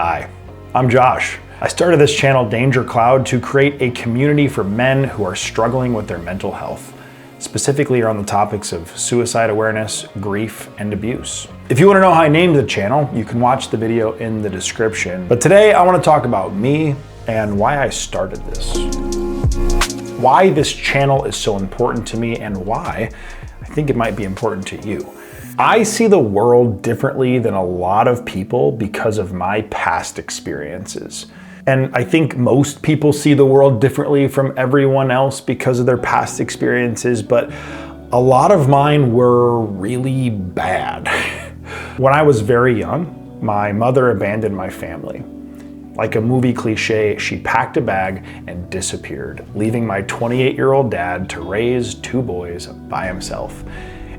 Hi, I'm Josh. I started this channel, Danger Cloud, to create a community for men who are struggling with their mental health, specifically around the topics of suicide awareness, grief, and abuse. If you want to know how I named the channel, you can watch the video in the description. But today I want to talk about me and why I started this. Why this channel is so important to me and why I think it might be important to you. I see the world differently than a lot of people because of my past experiences. And I think most people see the world differently from everyone else because of their past experiences, but a lot of mine were really bad. When I was very young, my mother abandoned my family. Like a movie cliche, she packed a bag and disappeared, leaving my 28-year-old dad to raise two boys by himself.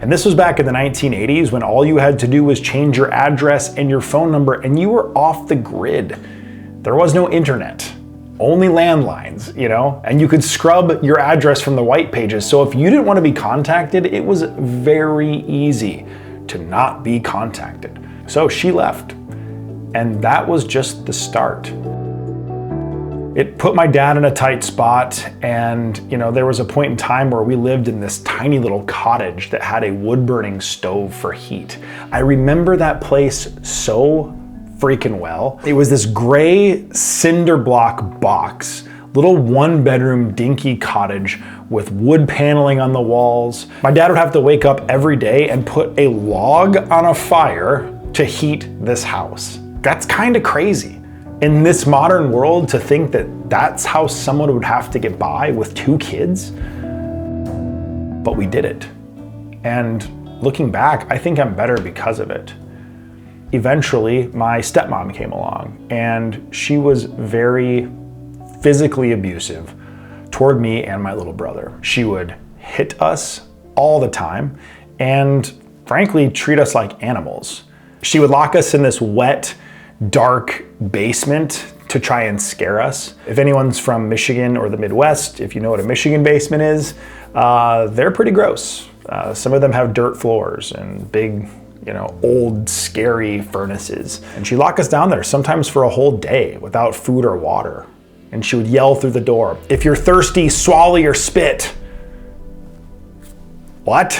And this was back in the 1980s when all you had to do was change your address and your phone number and you were off the grid. There was no internet, only landlines, and you could scrub your address from the white pages. So if you didn't want to be contacted, it was very easy to not be contacted. So she left, and that was just the start. It put my dad in a tight spot, and there was a point in time where we lived in this tiny little cottage that had a wood-burning stove for heat. I remember that place so freaking well. It was this gray cinder block box, little one-bedroom dinky cottage with wood paneling on the walls. My dad would have to wake up every day and put a log on a fire to heat this house. That's kind of crazy. In this modern world, to think that that's how someone would have to get by with two kids. But we did it. And looking back, I think I'm better because of it. Eventually, my stepmom came along, and she was very physically abusive toward me and my little brother. She would hit us all the time and frankly treat us like animals. She would lock us in this wet, dark basement to try and scare us. If anyone's from Michigan or the Midwest, if you know what a Michigan basement is, they're pretty gross. Some of them have dirt floors and big, old scary furnaces. And she'd lock us down there sometimes for a whole day without food or water. And she would yell through the door, "If you're thirsty, swallow your spit." What?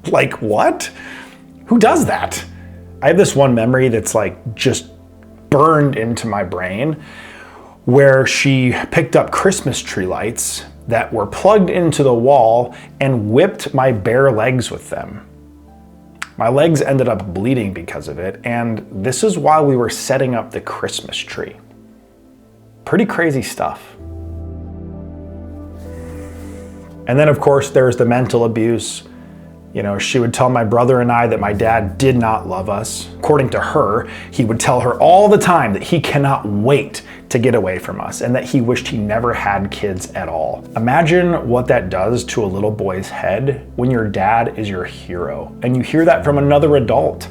Like what? Who does that? I have this one memory that's like just burned into my brain where she picked up Christmas tree lights that were plugged into the wall and whipped my bare legs with them. My legs ended up bleeding because of it, and this is while we were setting up the Christmas tree. Pretty crazy stuff. And then of course there's the mental abuse. She would tell my brother and I that my dad did not love us. According to her, he would tell her all the time that he cannot wait to get away from us and that he wished he never had kids at all. Imagine what that does to a little boy's head when your dad is your hero and you hear that from another adult.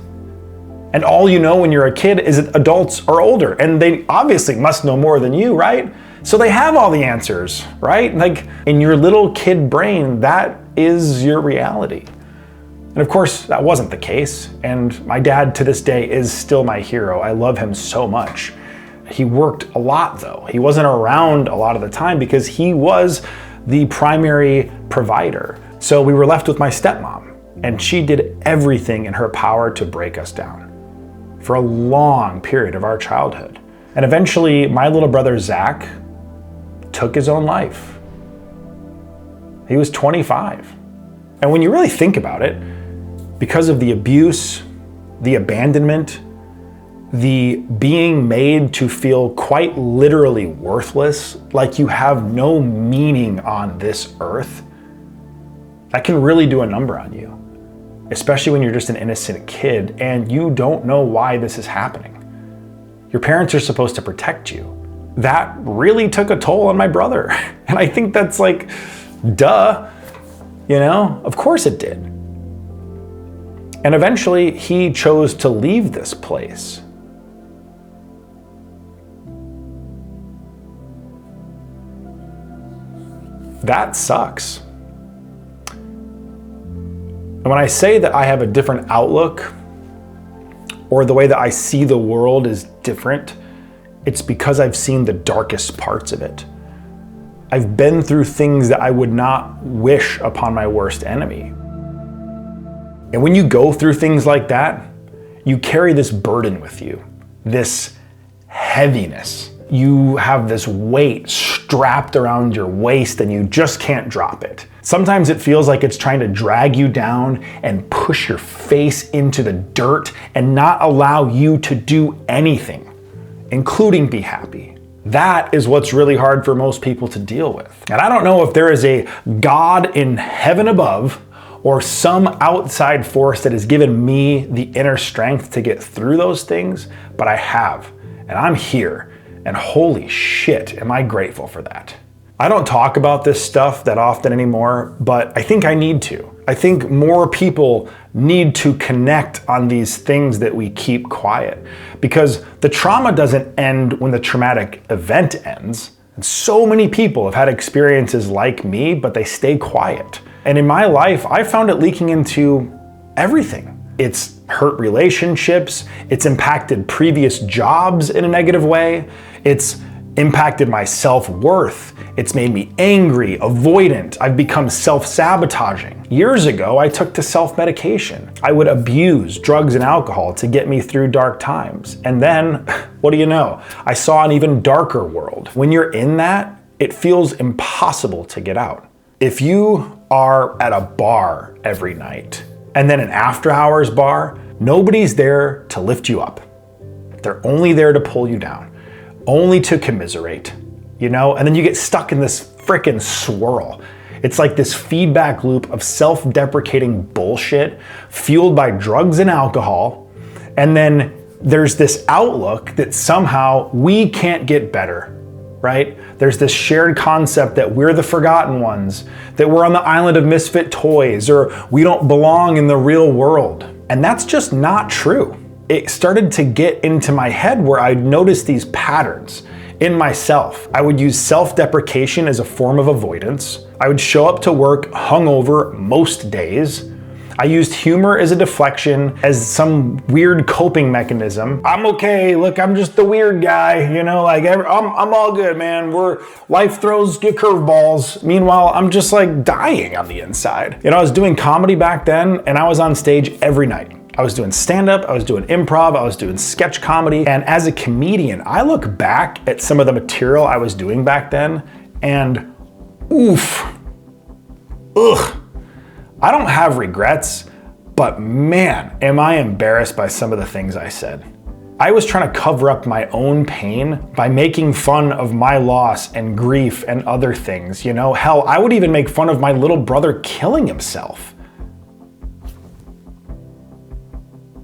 And all you know when you're a kid is that adults are older and they obviously must know more than you, right? So they have all the answers, right? Like in your little kid brain, that is your reality. And of course, that wasn't the case. And my dad to this day is still my hero. I love him so much. He worked a lot though. He wasn't around a lot of the time because he was the primary provider. So we were left with my stepmom, and she did everything in her power to break us down for a long period of our childhood. And eventually my little brother, Zach, took his own life. He was 25. And when you really think about it, because of the abuse, the abandonment, the being made to feel quite literally worthless, like you have no meaning on this earth, that can really do a number on you, especially when you're just an innocent kid and you don't know why this is happening. Your parents are supposed to protect you. That really took a toll on my brother. And I think that's like, duh, of course it did. And eventually he chose to leave this place. That sucks. And when I say that I have a different outlook or the way that I see the world is different, it's because I've seen the darkest parts of it. I've been through things that I would not wish upon my worst enemy. And when you go through things like that, you carry this burden with you, this heaviness. You have this weight strapped around your waist and you just can't drop it. Sometimes it feels like it's trying to drag you down and push your face into the dirt and not allow you to do anything, including be happy. That is what's really hard for most people to deal with. And I don't know if there is a God in heaven above or some outside force that has given me the inner strength to get through those things, but I have, and I'm here, and holy shit, am I grateful for that. I don't talk about this stuff that often anymore, but I think I need to. I think more people need to connect on these things that we keep quiet, because the trauma doesn't end when the traumatic event ends. And so many people have had experiences like me, but they stay quiet. And in my life, I found it leaking into everything. It's hurt relationships, it's impacted previous jobs in a negative way, it's impacted my self-worth, it's made me angry, avoidant, I've become self-sabotaging. Years ago, I took to self-medication. I would abuse drugs and alcohol to get me through dark times. And then, what do you know? I saw an even darker world. When you're in that, it feels impossible to get out. If you are at a bar every night, and then an after-hours bar, nobody's there to lift you up. They're only there to pull you down, only to commiserate, you know? And then you get stuck in this frickin' swirl. It's like this feedback loop of self-deprecating bullshit fueled by drugs and alcohol. And then there's this outlook that somehow we can't get better, right? There's this shared concept that we're the forgotten ones, that we're on the island of misfit toys, or we don't belong in the real world. And that's just not true. It started to get into my head where I'd notice these patterns in myself. I would use self-deprecation as a form of avoidance. I would show up to work hungover most days. I used humor as a deflection, as some weird coping mechanism. I'm okay, look, I'm just the weird guy, you know, like I'm all good, man. Life throws you curveballs. Meanwhile, I'm just like dying on the inside. You know, I was doing comedy back then and I was on stage every night. I was doing stand-up, I was doing improv, I was doing sketch comedy. And as a comedian, I look back at some of the material I was doing back then and ugh. I don't have regrets, but man, am I embarrassed by some of the things I said. I was trying to cover up my own pain by making fun of my loss and grief and other things, you know? Hell, I would even make fun of my little brother killing himself.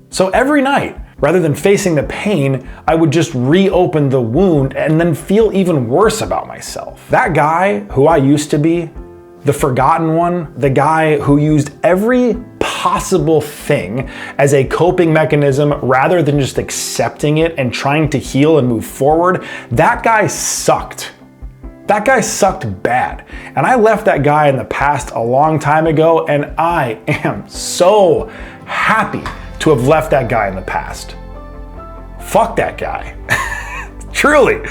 So every night, rather than facing the pain, I would just reopen the wound and then feel even worse about myself. That guy who I used to be, the forgotten one, the guy who used every possible thing as a coping mechanism rather than just accepting it and trying to heal and move forward, that guy sucked. That guy sucked bad. And I left that guy in the past a long time ago, and I am so happy to have left that guy in the past. Fuck that guy. Truly.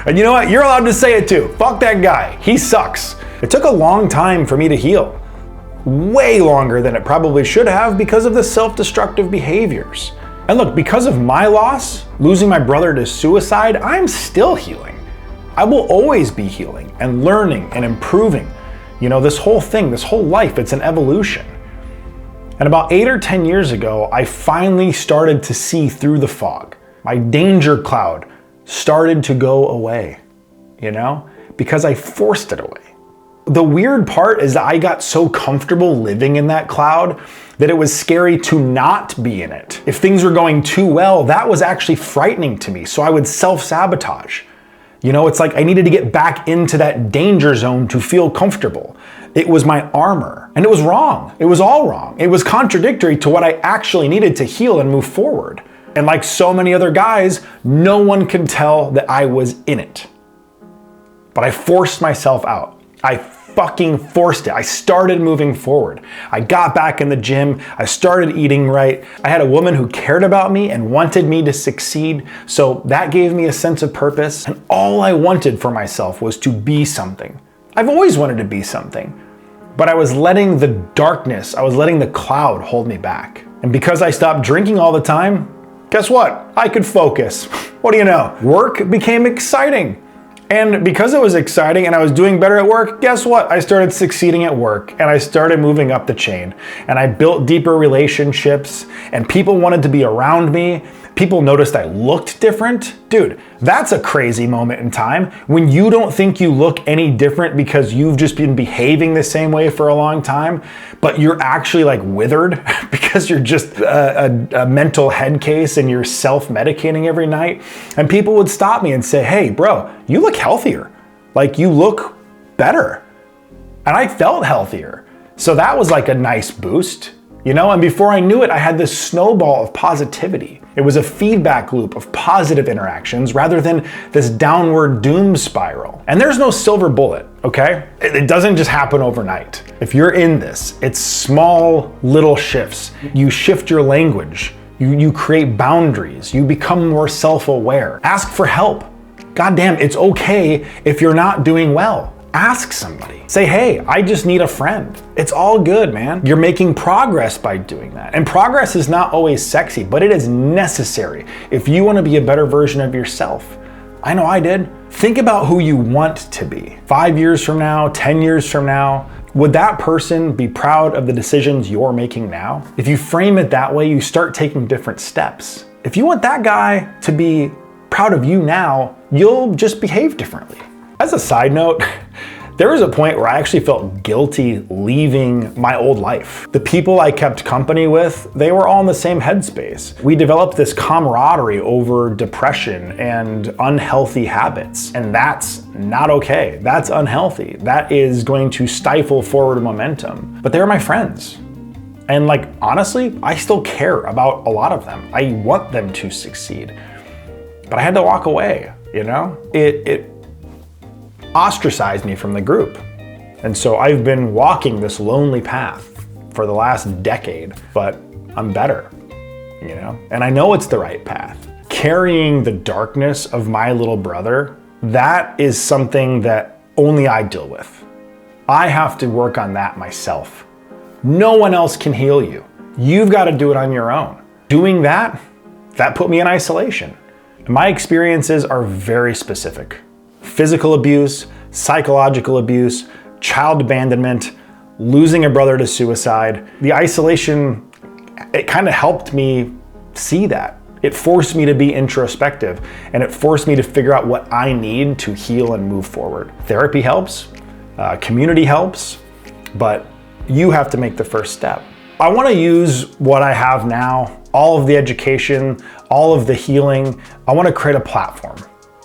And you know what? You're allowed to say it too. Fuck that guy. He sucks. It took a long time for me to heal. Way longer than it probably should have because of the self-destructive behaviors. And look, because of my loss, losing my brother to suicide, I'm still healing. I will always be healing and learning and improving. You know, this whole thing, this whole life, it's an evolution. And about 8 or 10 years ago, I finally started to see through the fog. My danger cloud started to go away, you know, because I forced it away. The weird part is that I got so comfortable living in that cloud that it was scary to not be in it. If things were going too well, that was actually frightening to me. So I would self-sabotage. You know, it's like I needed to get back into that danger zone to feel comfortable. It was my armor, and it was wrong. It was all wrong. It was contradictory to what I actually needed to heal and move forward. And like so many other guys, no one could tell that I was in it. But I forced myself out. I fucking forced it. I started moving forward. I got back in the gym. I started eating right. I had a woman who cared about me and wanted me to succeed. So that gave me a sense of purpose. And all I wanted for myself was to be something. I've always wanted to be something, but I was letting the darkness, I was letting the cloud hold me back. And because I stopped drinking all the time, guess what? I could focus. What do you know? Work became exciting. And because it was exciting and I was doing better at work, guess what? I started succeeding at work and I started moving up the chain and I built deeper relationships and people wanted to be around me. People noticed I looked different. Dude, that's a crazy moment in time when you don't think you look any different because you've just been behaving the same way for a long time, but you're actually like withered because you're just a mental head case and you're self-medicating every night. And people would stop me and say, hey, bro, you look healthier. Like you look better. And I felt healthier. So that was like a nice boost. You know, and before I knew it, I had this snowball of positivity. It was a feedback loop of positive interactions rather than this downward doom spiral. And there's no silver bullet, okay? It doesn't just happen overnight. If you're in this, it's small little shifts. You shift your language. You create boundaries. You become more self-aware. Ask for help. Goddamn, it's okay if you're not doing well. Ask somebody. Say, hey, I just need a friend. It's all good, man. You're making progress by doing that. And progress is not always sexy, but it is necessary if you want to be a better version of yourself. I know I did. Think about who you want to be. 5 years from now, 10 years from now, would that person be proud of the decisions you're making now? If you frame it that way, you start taking different steps. If you want that guy to be proud of you now, you'll just behave differently. As a side note, there was a point where I actually felt guilty leaving my old life. The people I kept company with, they were all in the same headspace. We developed this camaraderie over depression and unhealthy habits, and that's not okay. That's unhealthy. That is going to stifle forward momentum. But they're my friends. And like, honestly, I still care about a lot of them. I want them to succeed. But I had to walk away, you know? It ostracized me from the group. And so I've been walking this lonely path for the last decade, but I'm better, you know? And I know it's the right path. Carrying the darkness of my little brother, that is something that only I deal with. I have to work on that myself. No one else can heal you. You've got to do it on your own. Doing that put me in isolation. My experiences are very specific. Physical abuse, psychological abuse, child abandonment, losing a brother to suicide. The isolation, it kind of helped me see that. It forced me to be introspective and it forced me to figure out what I need to heal and move forward. Therapy helps, community helps, but you have to make the first step. I want to use what I have now, all of the education, all of the healing. I want to create a platform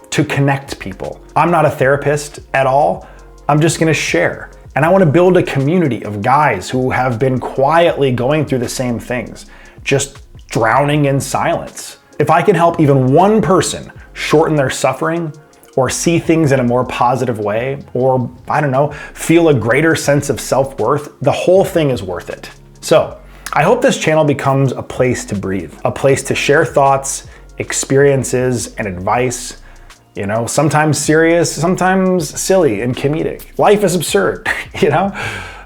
to connect people. I'm not a therapist at all. I'm just gonna share. And I wanna build a community of guys who have been quietly going through the same things, just drowning in silence. If I can help even one person shorten their suffering or see things in a more positive way, or I don't know, feel a greater sense of self-worth, the whole thing is worth it. So I hope this channel becomes a place to breathe, a place to share thoughts, experiences, and advice. You know, sometimes serious, sometimes silly and comedic. Life is absurd, you know?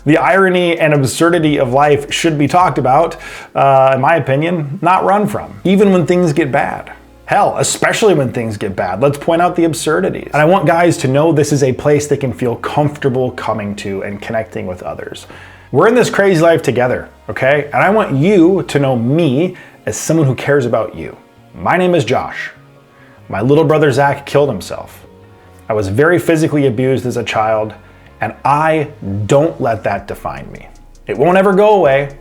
The irony and absurdity of life should be talked about, in my opinion, not run from, even when things get bad. Hell, especially when things get bad, let's point out the absurdities. And I want guys to know this is a place they can feel comfortable coming to and connecting with others. We're in this crazy life together, okay? And I want you to know me as someone who cares about you. My name is Josh. My little brother Zach killed himself. I was very physically abused as a child, and I don't let that define me. It won't ever go away.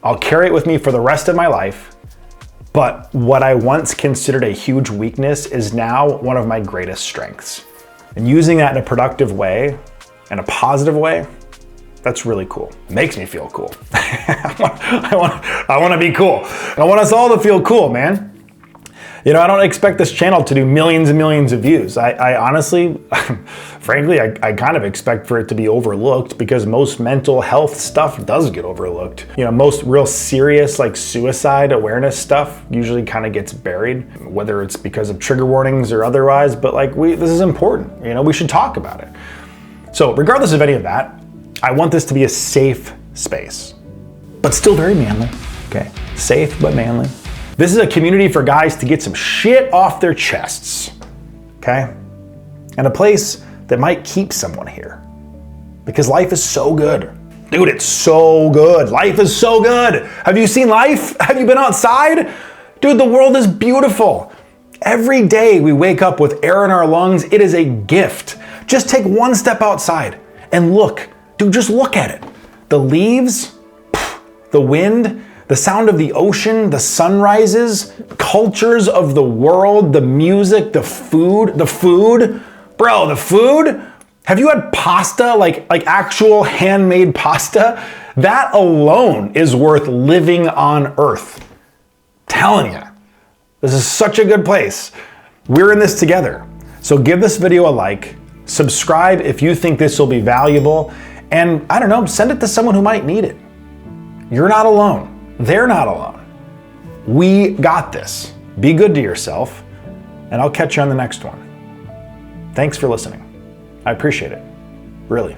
I'll carry it with me for the rest of my life. But what I once considered a huge weakness is now one of my greatest strengths. And using that in a productive way, in a positive way, that's really cool. It makes me feel cool. I want to be cool. I want us all to feel cool, man. I don't expect this channel to do millions and millions of views. I honestly, frankly, I kind of expect for it to be overlooked because most mental health stuff does get overlooked. Most real serious like suicide awareness stuff usually kind of gets buried, whether it's because of trigger warnings or otherwise, but like this is important. We should talk about it. So regardless of any of that, I want this to be a safe space, but still very manly, okay? Safe but manly. This is a community for guys to get some shit off their chests, okay? And a place that might keep someone here. Because life is so good. Dude, it's so good. Life is so good. Have you seen life? Have you been outside? Dude, the world is beautiful. Every day we wake up with air in our lungs. It is a gift. Just take one step outside and look. Dude, just look at it. The leaves, the wind, the sound of the ocean, the sunrises, cultures of the world, the music, the food. Bro, the food? Have you had pasta, like actual handmade pasta? That alone is worth living on Earth. Telling you, this is such a good place. We're in this together. So give this video a like, subscribe if you think this will be valuable, and I don't know, send it to someone who might need it. You're not alone. They're not alone. We got this. Be good to yourself, and I'll catch you on the next one. Thanks for listening. I appreciate it. Really.